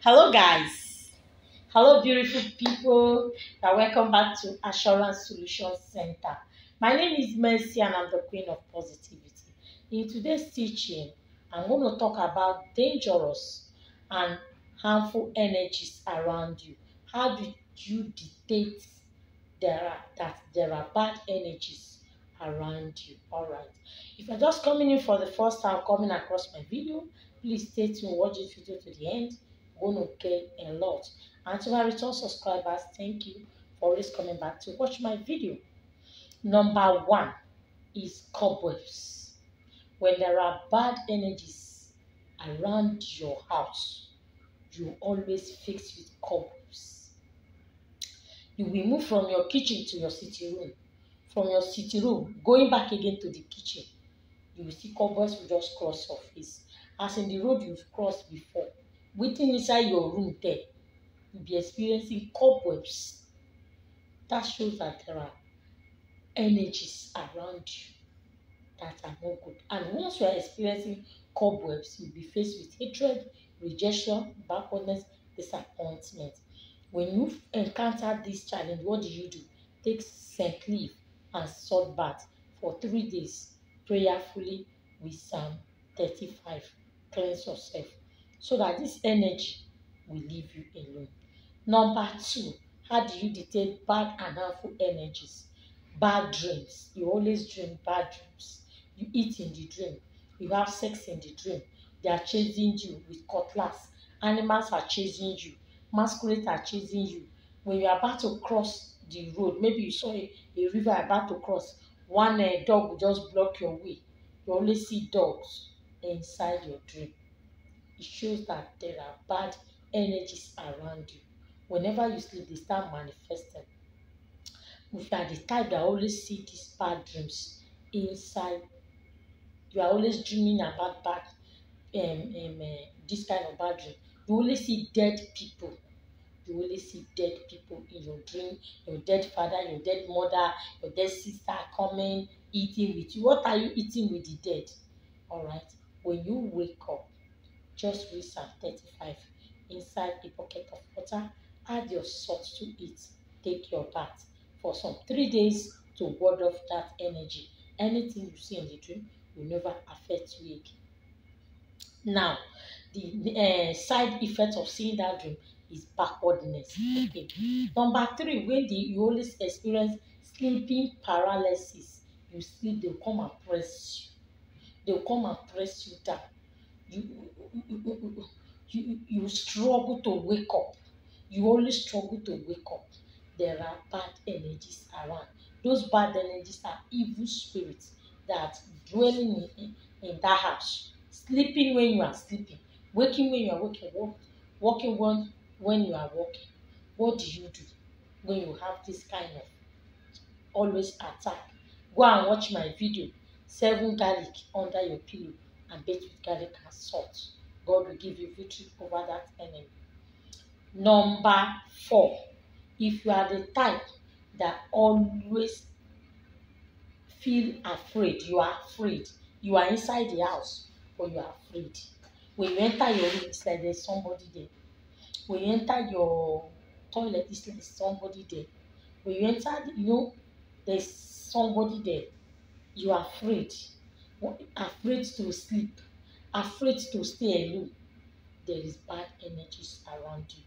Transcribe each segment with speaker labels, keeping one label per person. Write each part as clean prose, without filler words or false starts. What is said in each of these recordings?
Speaker 1: Hello, guys. Hello, beautiful people. Welcome back to Assurance Solutions Center. My name is Mercy, and I'm the Queen of Positivity. In today's teaching, I'm going to talk about dangerous and harmful energies around you. How do you detect that there are bad energies around you? All right. If you're just coming in for the first time coming across my video, please stay tuned, watch this video to the end. Going to get a lot. And to my return subscribers, thank you for always coming back to watch my video. Number one is cobwebs. When there are bad energies around your house, you always fix with cobwebs. You will move from your kitchen to your sitting room. From your sitting room, going back again to the kitchen, you will see cobwebs will just cross your face. As in the road you've crossed before, waiting inside your room there, you'll be experiencing cobwebs. That shows that there are energies around you that are not good. And once you are experiencing cobwebs, you'll be faced with hatred, rejection, backwardness, disappointment. When you encounter this challenge, what do? Take scent leaf and salt bath for 3 days prayerfully with Psalm 35. Cleanse yourself so that this energy will leave you alone. Number two, how do you detect bad and harmful energies? Bad dreams. You always dream bad dreams. You eat in the dream. You have sex in the dream. They are chasing you with cutlass. Animals are chasing you. Masquerades are chasing you. When you are about to cross the road, maybe you saw a river about to cross, one dog will just block your way. You always see dogs inside your dream. It shows that there are bad energies around you. Whenever you sleep, they start manifesting. If you are the type that always see these bad dreams inside, you are always dreaming about this kind of bad dream. You only see dead people. You only see dead people in your dream. Your dead father, your dead mother, your dead sister coming, eating with you. What are you eating with the dead? All right. When you wake up, just read Psalm 35 inside a bucket of water. Add your salt to it. Take your bath for some 3 days to ward off that energy. Anything you see in the dream will never affect you again. Now, the side effect of seeing that dream is backwardness. Okay. Number three, when you always experience sleeping paralysis, you sleep, they'll come and press you. They'll come and press you down. You struggle to wake up. You always struggle to wake up. There are bad energies around. Those bad energies are evil spirits that dwelling in that house. Sleeping when you are sleeping, waking when you are waking, walking when you are walking. What do you do when you have this kind of always attack? Go and watch my video, 7 garlic under your pillow and bathe with garlic and salt. God will give you victory over that enemy. Number 4, if you are the type that always feel afraid, you are afraid, you are inside the house but you are afraid. When you enter your room, it's like there's somebody there. When you enter your toilet, it's like somebody there. When you enter, there's somebody there. You are afraid. Afraid to sleep. Afraid to stay alone. There is bad energies around you.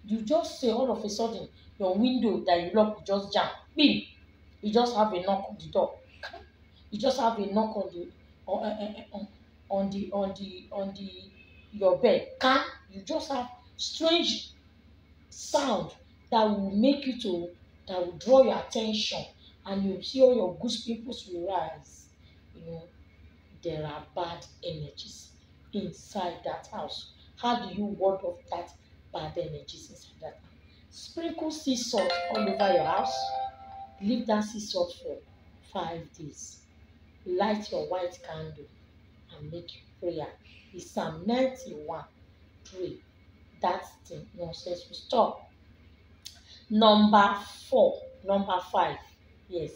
Speaker 1: You just say all of a sudden, your window that you lock will just jam. Bing! You just have a knock on the door. You just have a knock on the your bed. You just have strange sound that will make you that will draw your attention, and you see all your goose pimples will rise. There are bad energies inside that house. How do you ward off that bad energies inside that house? Sprinkle sea salt all over your house. Leave that sea salt for 5 days. Light your white candle and make prayer. It's Psalm 91. Pray. That thing nonsense will stop. Number 5. Yes.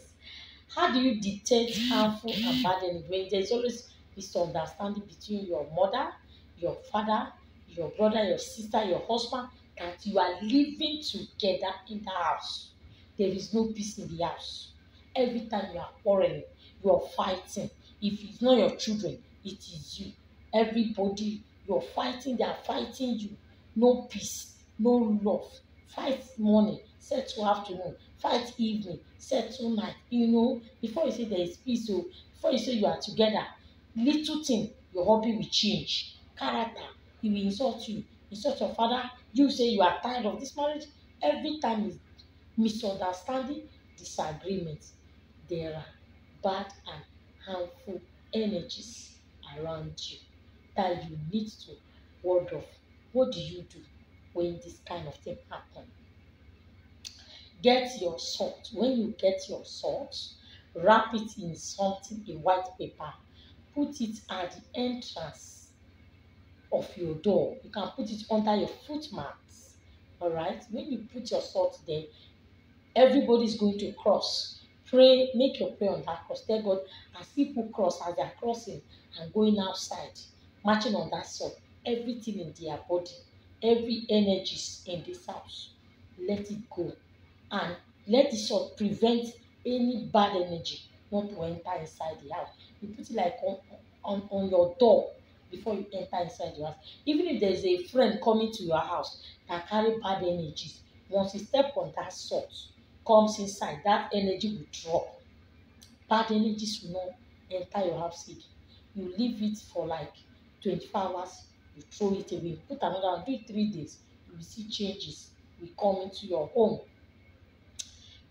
Speaker 1: How do you detect harmful and bad energy? When there's always misunderstanding between your mother, your father, your brother, your sister, your husband, that you are living together in the house. There is no peace in the house. Every time you are quarreling, you are fighting. If it's not your children, it is you. Everybody, you're fighting, they are fighting you. No peace, no love. Fight morning, settle afternoon. Fight evening, settle night. You know, before you say there is peace, so before you say you are together, little thing, your hobby will change. Character, he will insult you, insult your father. You say you are tired of this marriage. Every time is misunderstanding, disagreement. There are bad and harmful energies around you that you need to ward off. What do you do when this kind of thing happen? Get your salt. When you get your salt, wrap it in something, a white paper. Put it at the entrance of your door. You can put it under your foot mats. All right. When you put your salt there, everybody is going to cross. Pray, make your prayer on that cross. Tell God, as people cross, as they are crossing and going outside, marching on that salt, everything in their body, every energies in this house, let it go. And let the salt prevent any bad energy not to enter inside the house. You put it like on your door before you enter inside your house. Even if there's a friend coming to your house that carry bad energies, once you step on that salt, comes inside, that energy will drop. Bad energies will not enter your house again. You leave it for like 24 hours, you throw it away. Put another one, do it 3 days, you will see changes will come into your home.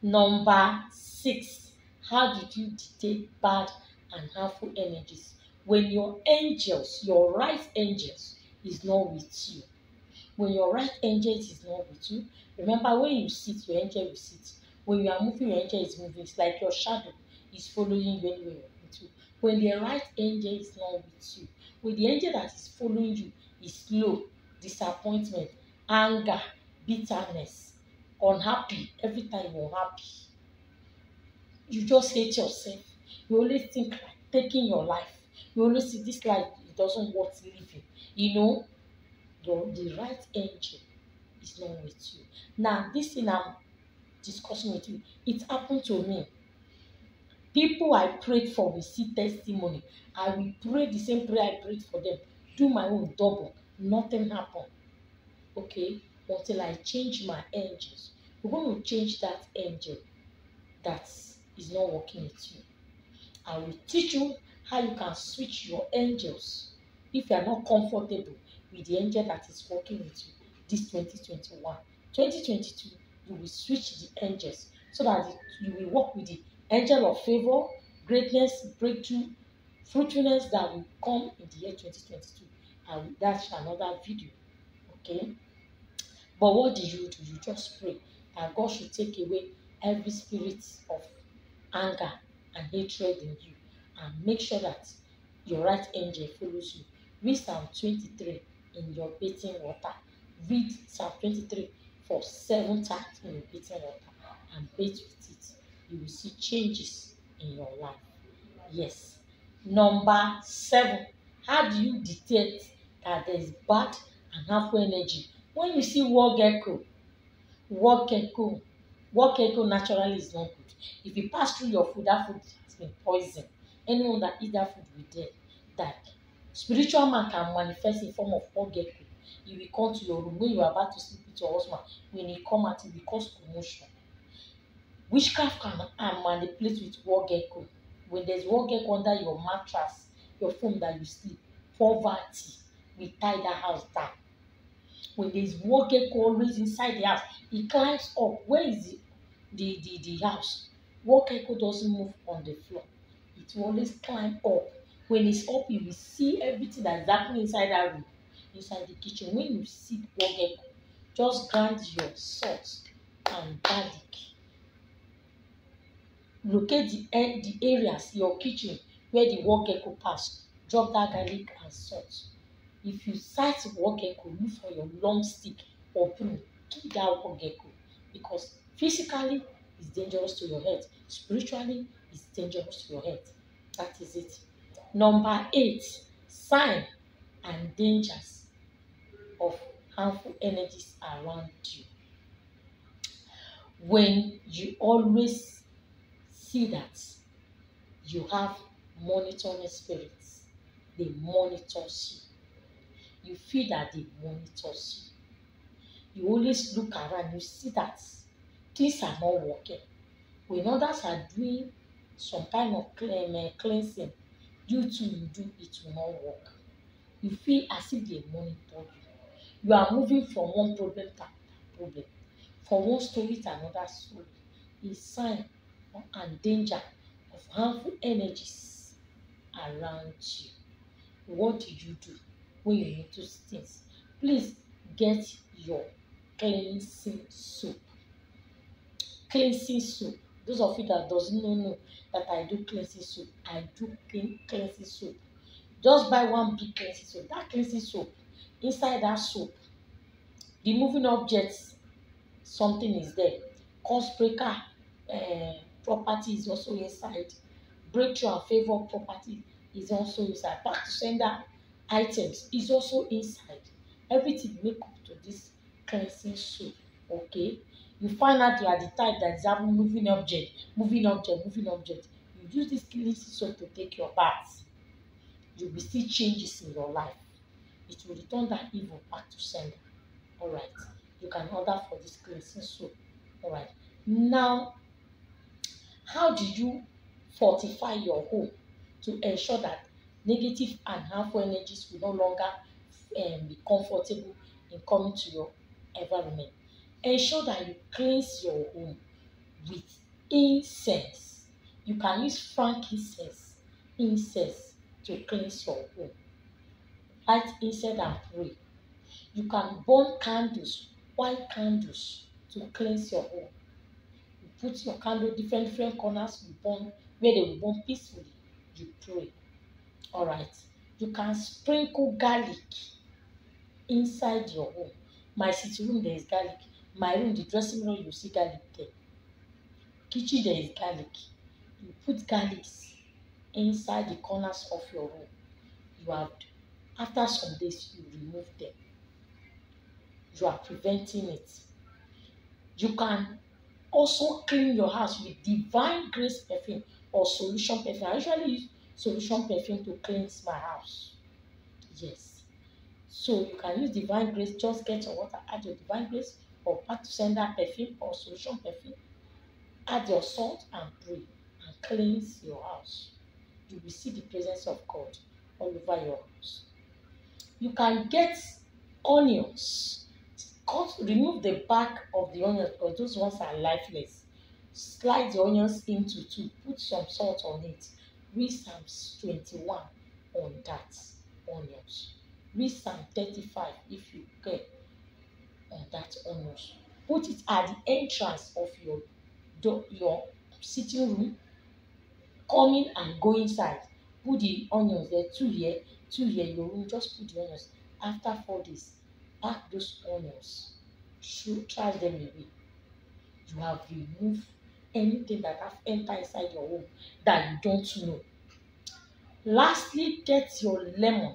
Speaker 1: Number 6, how did you detect bad and harmful energies? When your angels, your right angels, is not with you. When your right angel is not with you, remember when you sit, your angel will sit. When you are moving, your angel is moving. It's like your shadow is following you anywhere you're going to. When the right angel is not with you, when the angel that is following you is slow, disappointment, anger, bitterness, unhappy, every time you're unhappy, you just hate yourself. You always think like taking your life. You always see this life, it doesn't worth living. You know, the right angel is not with you. Now, this thing I'm discussing with you, it happened to me. People I prayed for will see testimony. I will pray the same prayer I prayed for them, do my own double. Nothing happened. Okay? Until I change my angels. We're going to change that angel that is not working with you. I will teach you how you can switch your angels if you are not comfortable with the angel that is working with you this 2021. 2022, you will switch the angels so that you will work with the angel of favor, greatness, breakthrough, fruitfulness that will come in the year 2022. And that's another video. Okay? But what do? You just pray that God should take away every spirit of anger and hatred in you, and make sure that your right angel follows you. Read Psalm 23 in your bathing water. Read Psalm 23 for 7 times in your bathing water and bathe with it. You will see changes in your life. Yes. Number 7, how do you detect that there is bad and harmful energy? When you see war gecko, War gecko. War gecko naturally is not good. If you pass through your food, that food has been poisoned. Anyone that eat that food will die. Spiritual man can manifest in form of war gecko. He will come to your room when you are about to sleep with your husband. When he come out, it will cause commotion. Witchcraft can manipulate with war gecko. When there's war gecko under your mattress, your foam that you sleep, poverty will tie that house down. When there's war gecko always inside the house, he climbs up. Where is the house? War gecko doesn't move on the floor. It will always climb up. When it's up, you will see everything that's happening inside that room, inside the kitchen. When you see war gecko, just grind your salt and garlic. Locate the areas, your kitchen, where the war gecko pass. Drop that garlic and salt. If you sight war gecko, look for your long stick or broom, kill that war gecko, because physically it's dangerous to your health, spiritually it's dangerous to your health. That is it. Number 8, sign and dangers of harmful energies around you. When you always see that you have monitoring spirits, they monitors you. You feel that they monitors you. You always look around, you see that things are not working. When others are doing some kind of cleansing, you too you do, it will not work. You feel as if they monitor you. You are moving from one problem to another problem, from one story to another story. It's sign and danger of harmful energies around you. What do you do when you notice things? Please get your cleansing soap. Cleansing soap. Those of you that doesn't know that I do cleansing soap. I do cleansing soap. Just buy one big cleansing soap. That cleansing soap, inside that soap, the moving objects, something is there. Curse breaker property is also inside. Breakthrough and favor property is also inside. Back to sender items is also inside. Everything make up to this cleansing soap. Okay, you find out you are the type that is having moving object, moving object, moving object. You use this cleansing soap to take your bath. You will see changes in your life. It will return that evil back to sender. All right, you can order for this cleansing soap. All right, now how do you fortify your home to ensure that negative and harmful energies will no longer be comfortable in coming to your environment? Ensure that you cleanse your home with incense. You can use frankincense, incense to cleanse your home. Light incense and pray. You can burn candles, white candles to cleanse your home. You put your candle different corners, you burn where they will burn peacefully. You pray. Alright. You can sprinkle garlic inside your home. My sitting room there is garlic. My room, the dressing room, you see garlic there. Kitchen there is garlic. You put garlic inside the corners of your room. You have, after some days, you remove them. You are preventing it. You can also clean your house with divine grace perfume or solution perfume. I usually use solution perfume to cleanse my house. Yes. So you can use divine grace, just get your water, add your divine grace or back to sender perfume or solution perfume, add your salt and pray and cleanse your house. You will see the presence of God all over your house. You can get onions. Remove the back of the onions because those ones are lifeless. Slice the onions into two. Put some salt on it. Read Psalm 21 on that onions. Read Psalm 35 if you can on that onions. Put it at the entrance of your sitting room. Come in and go inside. Put the onions there, two here, your room. Just put the onions. After 4 days, pack those onions. Trash them away. You have removed anything that have entered inside your home that you don't know. Lastly, get your lemon.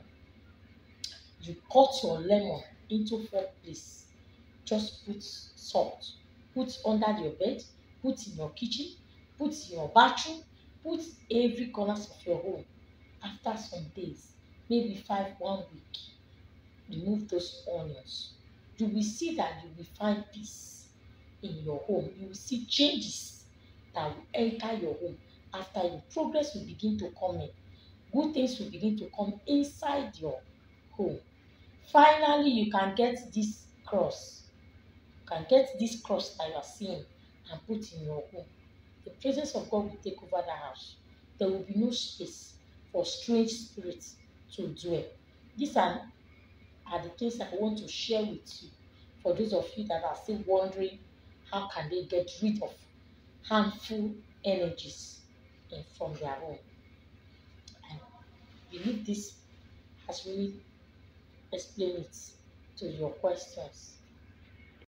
Speaker 1: You cut your lemon into 4 pieces. Just put salt. Put under your bed. Put in your kitchen. Put in your bathroom. Put every corner of your home. After some days, maybe 1 week, remove those onions. You will see that you will find peace in your home. You will see changes that will enter your home. After your progress will begin to come in. Good things will begin to come inside your home. Finally, you can get this cross. You can get this cross that you are seeing and put in your home. The presence of God will take over the house. There will be no space for strange spirits to dwell. These are the things I want to share with you. For those of you that are still wondering how can they get rid of harmful energies from their home. I believe this has really explained it to your questions.